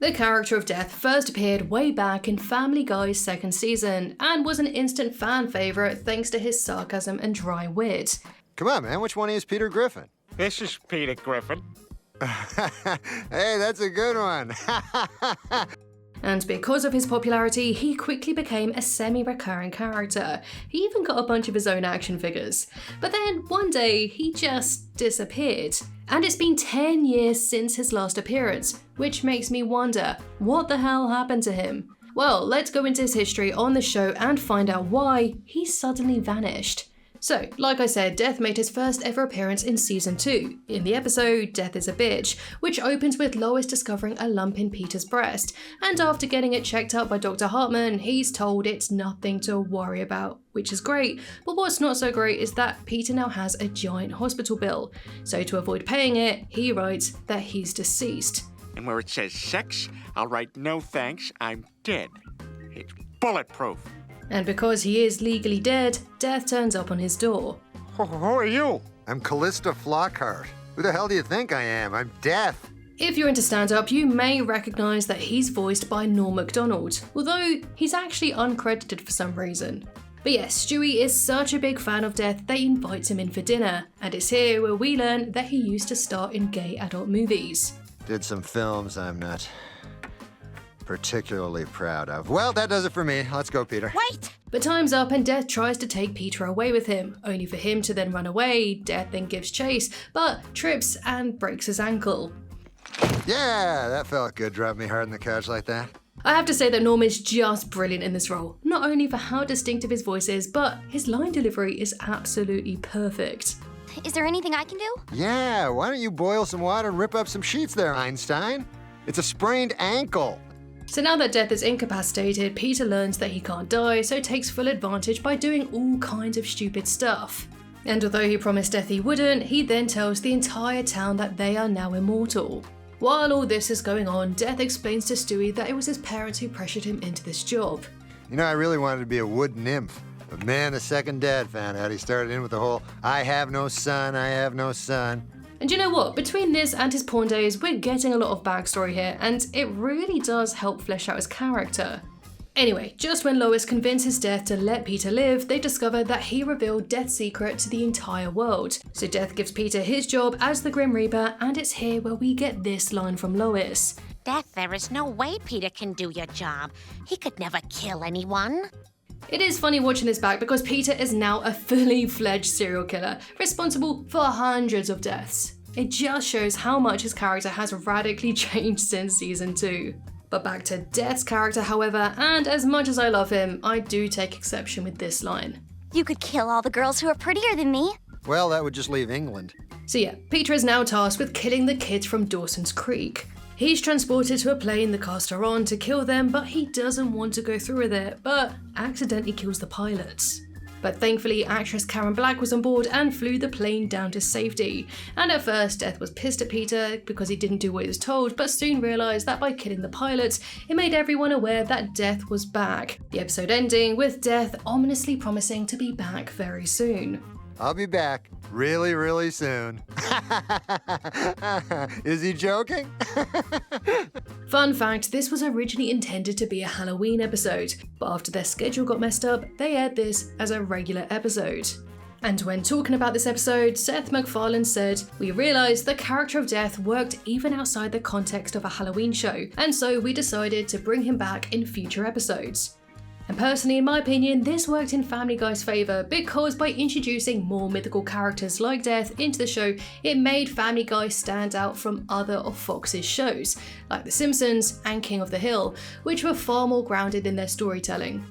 The character of Death first appeared way back in Family Guy's second season and was an instant fan favourite thanks to his sarcasm and dry wit. Come on, man, which one is Peter Griffin? This is Peter Griffin. Hey, that's a good one. And because of his popularity, he quickly became a semi-recurring character. He even got a bunch of his own action figures. But then, one day, he just disappeared. And it's been 10 years since his last appearance, which makes me wonder, what the hell happened to him? Well, let's go into his history on the show and find out why he suddenly vanished. So, like I said, Death made his first ever appearance in season 2, in the episode Death is a Bitch, which opens with Lois discovering a lump in Peter's breast, and after getting it checked out by Dr. Hartman, he's told it's nothing to worry about, which is great, but what's not so great is that Peter now has a giant hospital bill, so to avoid paying it, he writes that he's deceased. And where it says sex, I'll write no thanks, I'm dead. It's bulletproof. And because he is legally dead, Death turns up on his door. Who are you? I'm Callista Flockhart. Who the hell do you think I am? I'm Death. If you're into stand-up, you may recognise that he's voiced by Norm Macdonald, although he's actually uncredited for some reason. But yes, Stewie is such a big fan of Death that he invites him in for dinner, and it's here where we learn that he used to star in gay adult movies. Did some films I'm not particularly proud of. Well, that does it for me. Let's go, Peter. Wait! But time's up and Death tries to take Peter away with him, only for him to then run away. Death then gives chase, but trips and breaks his ankle. Yeah, that felt good, driving me hard on the couch like that. I have to say that Norm is just brilliant in this role, not only for how distinctive his voice is, but his line delivery is absolutely perfect. Is there anything I can do? Yeah, why don't you boil some water and rip up some sheets there, Einstein? It's a sprained ankle. So now that Death is incapacitated, Peter learns that he can't die, so takes full advantage by doing all kinds of stupid stuff. And although he promised Death he wouldn't, he then tells the entire town that they are now immortal. While all this is going on, Death explains to Stewie that it was his parents who pressured him into this job. You know, I really wanted to be a wood nymph. But man, the second Dad found out, he started in with the whole, I have no son, I have no son. And you know what? Between this and his porn days, we're getting a lot of backstory here, and it really does help flesh out his character. Anyway, just when Lois convinces Death to let Peter live, they discover that he revealed Death's secret to the entire world. So Death gives Peter his job as the Grim Reaper, and it's here where we get this line from Lois. Death, there is no way Peter can do your job. He could never kill anyone. It is funny watching this back because Peter is now a fully fledged serial killer, responsible for hundreds of deaths. It just shows how much his character has radically changed since season 2. But back to Death's character, however, and as much as I love him, I do take exception with this line. You could kill all the girls who are prettier than me. Well, that would just leave England. So yeah, Peter is now tasked with killing the kids from Dawson's Creek. He's transported to a plane the cast are on to kill them, but he doesn't want to go through with it, but accidentally kills the pilots. But thankfully, actress Karen Black was on board and flew the plane down to safety. And at first, Death was pissed at Peter because he didn't do what he was told, but soon realised that by killing the pilots, it made everyone aware that Death was back. The episode ending with Death ominously promising to be back very soon. I'll be back really, really soon. Is he joking? Fun fact, this was originally intended to be a Halloween episode, but after their schedule got messed up, they aired this as a regular episode. And when talking about this episode, Seth MacFarlane said, "We realised the character of Death worked even outside the context of a Halloween show, and so we decided to bring him back in future episodes." And personally, in my opinion, this worked in Family Guy's favour because by introducing more mythical characters like Death into the show, it made Family Guy stand out from other of Fox's shows, like The Simpsons and King of the Hill, which were far more grounded in their storytelling.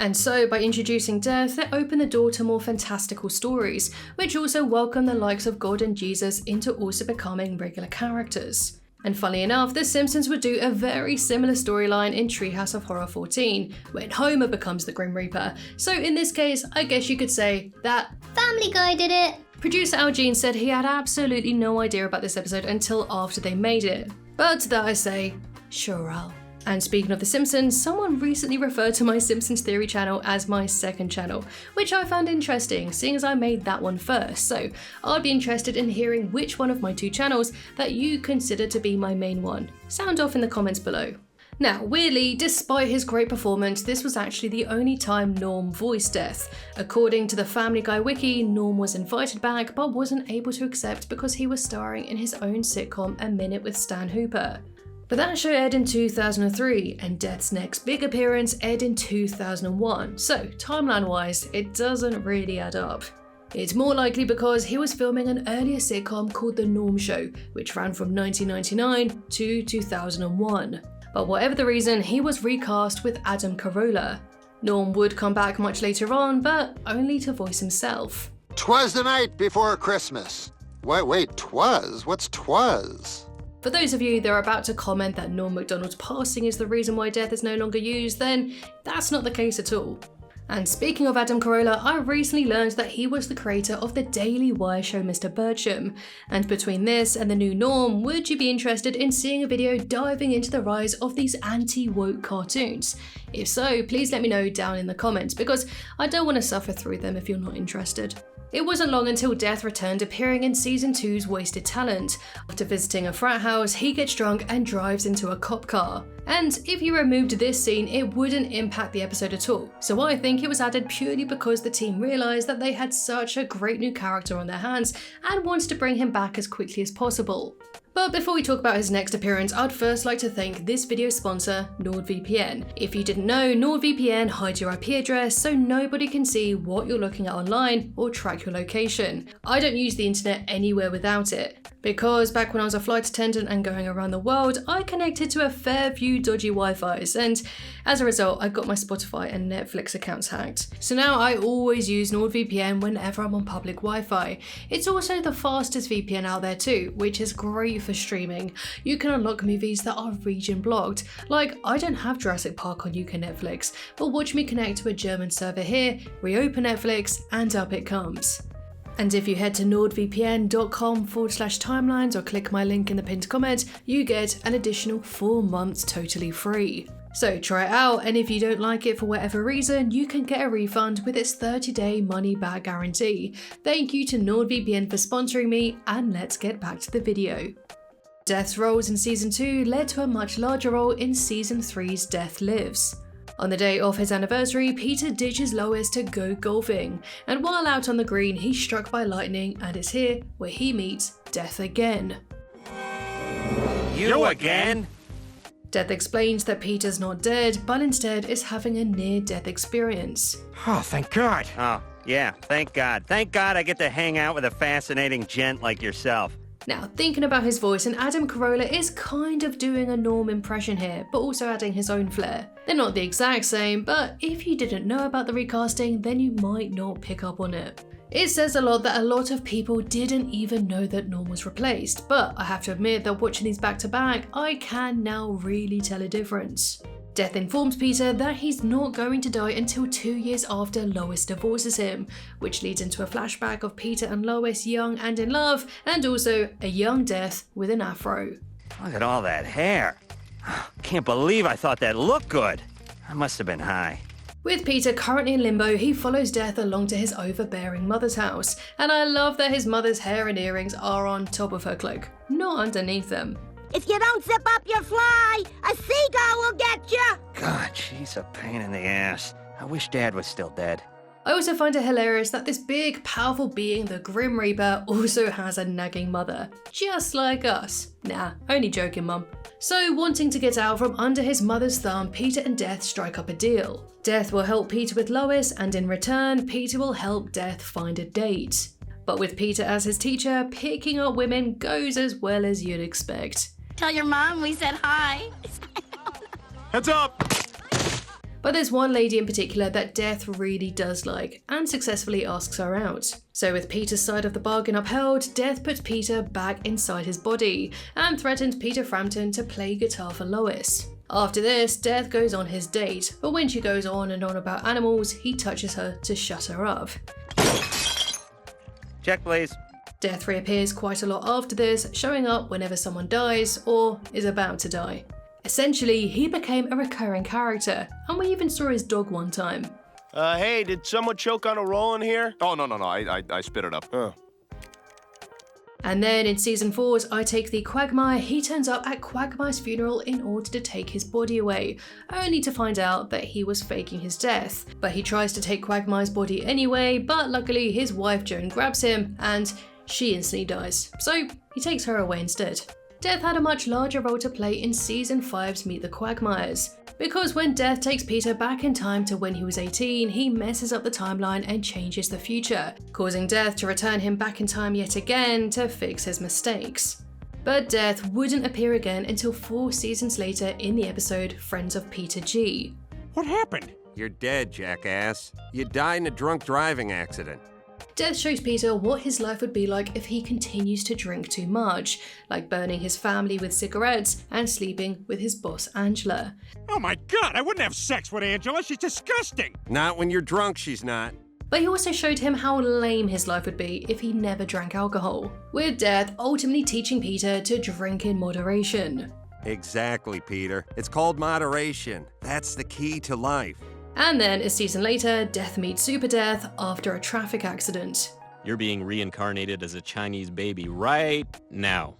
And so, by introducing Death, it opened the door to more fantastical stories, which also welcomed the likes of God and Jesus into also becoming regular characters. And funnily enough, The Simpsons would do a very similar storyline in Treehouse of Horror 14, when Homer becomes the Grim Reaper. So in this case, I guess you could say that Family Guy did it. Producer Al Jean said he had absolutely no idea about this episode until after they made it. But to that I say, sure Al. And speaking of The Simpsons, someone recently referred to my Simpsons Theory channel as my second channel, which I found interesting, seeing as I made that one first, so I'd be interested in hearing which one of my two channels that you consider to be my main one. Sound off in the comments below. Now, weirdly, despite his great performance, this was actually the only time Norm voiced Death. According to the Family Guy wiki, Norm was invited back but wasn't able to accept because he was starring in his own sitcom A Minute with Stan Hooper. But that show aired in 2003, and Death's next big appearance aired in 2001, so timeline-wise, it doesn't really add up. It's more likely because he was filming an earlier sitcom called The Norm Show, which ran from 1999 to 2001. But whatever the reason, he was recast with Adam Carolla. Norm would come back much later on, but only to voice himself. "'Twas the night before Christmas." Wait, 'twas? What's 'twas? For those of you that are about to comment that Norm Macdonald's passing is the reason why Death is no longer used, then that's not the case at all. And speaking of Adam Carolla, I recently learned that he was the creator of the Daily Wire show Mr. Bertram. And between this and the new Norm, would you be interested in seeing a video diving into the rise of these anti-woke cartoons? If so, please let me know down in the comments, because I don't want to suffer through them if you're not interested. It wasn't long until Death returned, appearing in season 2's Wasted Talent. After visiting a frat house, he gets drunk and drives into a cop car. And if you removed this scene, it wouldn't impact the episode at all. So I think it was added purely because the team realised that they had such a great new character on their hands and wanted to bring him back as quickly as possible. But before we talk about his next appearance, I'd first like to thank this video's sponsor, NordVPN. If you didn't know, NordVPN hides your IP address so nobody can see what you're looking at online or track your location. I don't use the internet anywhere without it, because back when I was a flight attendant and going around the world, I connected to a fair few dodgy Wi-Fis, and as a result, I got my Spotify and Netflix accounts hacked. So now I always use NordVPN whenever I'm on public Wi-Fi. It's also the fastest VPN out there too, which is great for streaming. You can unlock movies that are region blocked. Like, I don't have Jurassic Park on UK Netflix, but watch me connect to a German server here, reopen Netflix, and up it comes. And if you head to nordvpn.com/timelines or click my link in the pinned comment, you get an additional 4 months totally free. So try it out, and if you don't like it for whatever reason, you can get a refund with its 30-day money-back guarantee. Thank you to NordVPN for sponsoring me, and let's get back to the video. Death's roles in Season 2 led to a much larger role in Season 3's Death Lives. On the day of his anniversary, Peter ditches Lois to go golfing, and while out on the green, he's struck by lightning, and it's here where he meets Death again. You again? Death explains that Peter's not dead, but instead is having a near-death experience. Oh, thank God. Oh, yeah, thank God. Thank God I get to hang out with a fascinating gent like yourself. Now, thinking about his voice, and Adam Carolla is kind of doing a Norm impression here, but also adding his own flair. They're not the exact same, but if you didn't know about the recasting, then you might not pick up on it. It says a lot that a lot of people didn't even know that Norm was replaced, but I have to admit that watching these back to back, I can now really tell a difference. Death informs Peter that he's not going to die until 2 years after Lois divorces him, which leads into a flashback of Peter and Lois young and in love, and also a young Death with an afro. Look at all that hair. Can't believe I thought that looked good. I must have been high. With Peter currently in limbo, he follows Death along to his overbearing mother's house, and I love that his mother's hair and earrings are on top of her cloak, not underneath them. If you don't zip up your fly, a seagull will get you! God, she's a pain in the ass. I wish Dad was still dead. I also find it hilarious that this big, powerful being, the Grim Reaper, also has a nagging mother. Just like us. Nah, only joking, Mum. So, wanting to get out from under his mother's thumb, Peter and Death strike up a deal. Death will help Peter with Lois, and in return, Peter will help Death find a date. But with Peter as his teacher, picking up women goes as well as you'd expect. Tell your mom we said hi. Heads up! But there's one lady in particular that Death really does like, and successfully asks her out. So with Peter's side of the bargain upheld, Death puts Peter back inside his body, and threatens Peter Frampton to play guitar for Lois. After this, Death goes on his date, but when she goes on and on about animals, he touches her to shut her up. Check, please. Death reappears quite a lot after this, showing up whenever someone dies or is about to die. Essentially, he became a recurring character, and we even saw his dog one time. Hey, did someone choke on a roll in here? Oh, no, I spit it up. Huh. And then in season 4's I Take Thee Quagmire, he turns up at Quagmire's funeral in order to take his body away, only to find out that he was faking his death. But he tries to take Quagmire's body anyway, but luckily his wife Joan grabs him, and she instantly dies. So he takes her away instead. Death had a much larger role to play in season 5's Meet the Quagmires, because when Death takes Peter back in time to when he was 18, he messes up the timeline and changes the future, causing Death to return him back in time yet again to fix his mistakes. But Death wouldn't appear again until 4 seasons later in the episode Friends of Peter G. What happened? You're dead, jackass. You died in a drunk driving accident. Death shows Peter what his life would be like if he continues to drink too much, like burning his family with cigarettes and sleeping with his boss Angela. Oh my God, I wouldn't have sex with Angela. She's disgusting. Not when you're drunk, she's not. But he also showed him how lame his life would be if he never drank alcohol, with Death ultimately teaching Peter to drink in moderation. Exactly, Peter. It's called moderation. That's the key to life. And then a season later, Death meets Super Death after a traffic accident. You're being reincarnated as a Chinese baby right now.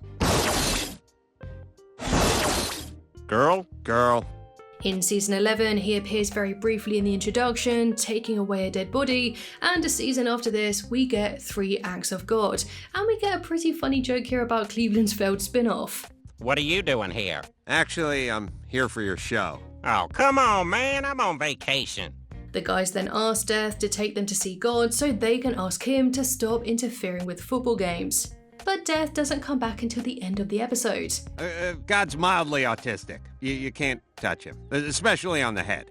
Girl. In season 11, he appears very briefly in the introduction, taking away a dead body, and a season after this, we get 3 Acts of God, and we get a pretty funny joke here about Cleveland's failed spin-off. What are you doing here? Actually, I'm here for your show. Oh, come on, man. I'm on vacation. The guys then ask Death to take them to see God so they can ask him to stop interfering with football games. But Death doesn't come back until the end of the episode. God's mildly autistic. You can't touch him, especially on the head.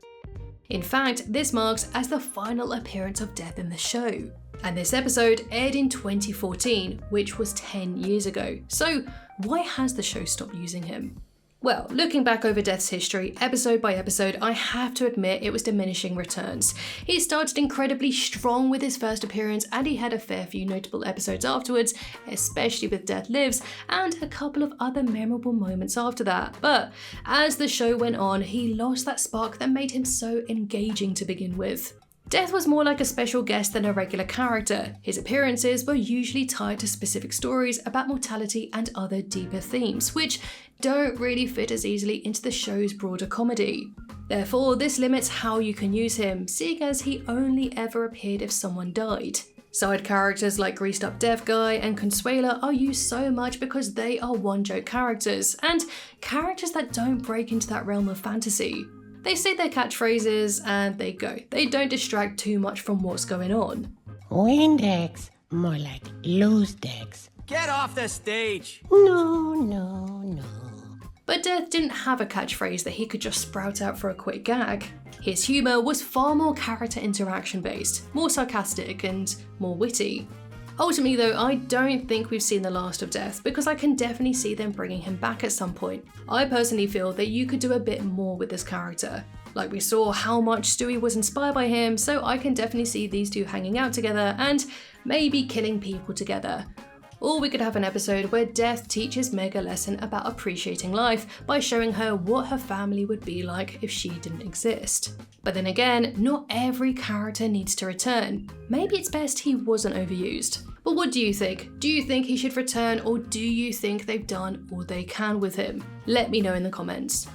In fact, this marks as the final appearance of Death in the show. And this episode aired in 2014, which was 10 years ago. So why has the show stopped using him? Well, looking back over Death's history, episode by episode, I have to admit it was diminishing returns. He started incredibly strong with his first appearance, and he had a fair few notable episodes afterwards, especially with Death Lives, and a couple of other memorable moments after that. But as the show went on, he lost that spark that made him so engaging to begin with. Death was more like a special guest than a regular character. His appearances were usually tied to specific stories about mortality and other deeper themes, which don't really fit as easily into the show's broader comedy. Therefore, this limits how you can use him, seeing as he only ever appeared if someone died. Side characters like Greased Up Deaf Guy and Consuela are used so much because they are one-joke characters, and characters that don't break into that realm of fantasy. They say their catchphrases and they go. They don't distract too much from what's going on. Windex, more like loose decks. Get off the stage! No. But Death didn't have a catchphrase that he could just sprout out for a quick gag. His humour was far more character interaction based, more sarcastic and more witty. Ultimately though, I don't think we've seen the last of Death because I can definitely see them bringing him back at some point. I personally feel that you could do a bit more with this character. Like we saw how much Stewie was inspired by him, so I can definitely see these two hanging out together and maybe killing people together. Or we could have an episode where Death teaches Meg a lesson about appreciating life by showing her what her family would be like if she didn't exist. But then again, not every character needs to return. Maybe it's best he wasn't overused. But what do you think? Do you think he should return, or do you think they've done all they can with him? Let me know in the comments.